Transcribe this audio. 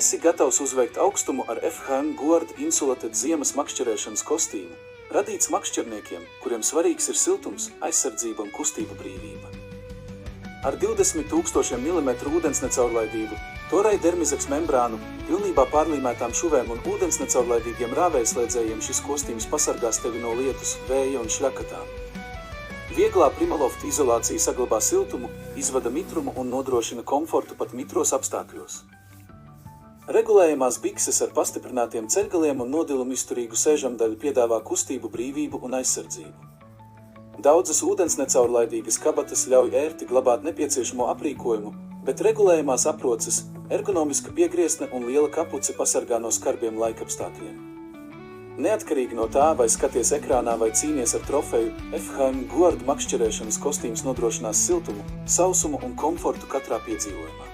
Esi gatavs uzveikt augstumu ar FHM Guard Insulated ziemas makšķerēšanas kostīmu, radīts makšķerniekiem, kuriem svarīgs ir siltums, aizsardzība un kustību brīvība. Ar 20,000 mm ūdensnecaurlaidību, torai dermizeks membrānu, pilnībā pārlīmētām šuvēm un ūdensnecaurlaidīgiem rāvējslēdzējiem šis kostīms pasargās tevi no lietus, vēja un šļakatām. Vieglā Primaloft izolācija saglabā siltumu, izvada mitrumu un nodrošina komfortu pat mitros apstākļos. Regulējamās bikses ar pastiprinātiem ceļgaliem un nodilumu izturīgu sēžamdaļu piedāvā kustību, brīvību un aizsardzību. Daudzas ūdensnecaurlaidīgas kabatas ļauj ērti glabāt nepieciešamo aprīkojumu, bet regulējamās aproces, ergonomiska piegrieztne un liela kapuce pasargā no skarbiem laikapstākļiem. Neatkarīgi no tā, vai skaties ekrānā vai cīnies ar trofeju, FHM Guard makšķerēšanas kostīms nodrošinās siltumu, sausumu un komfortu katrā piedzīvojumā.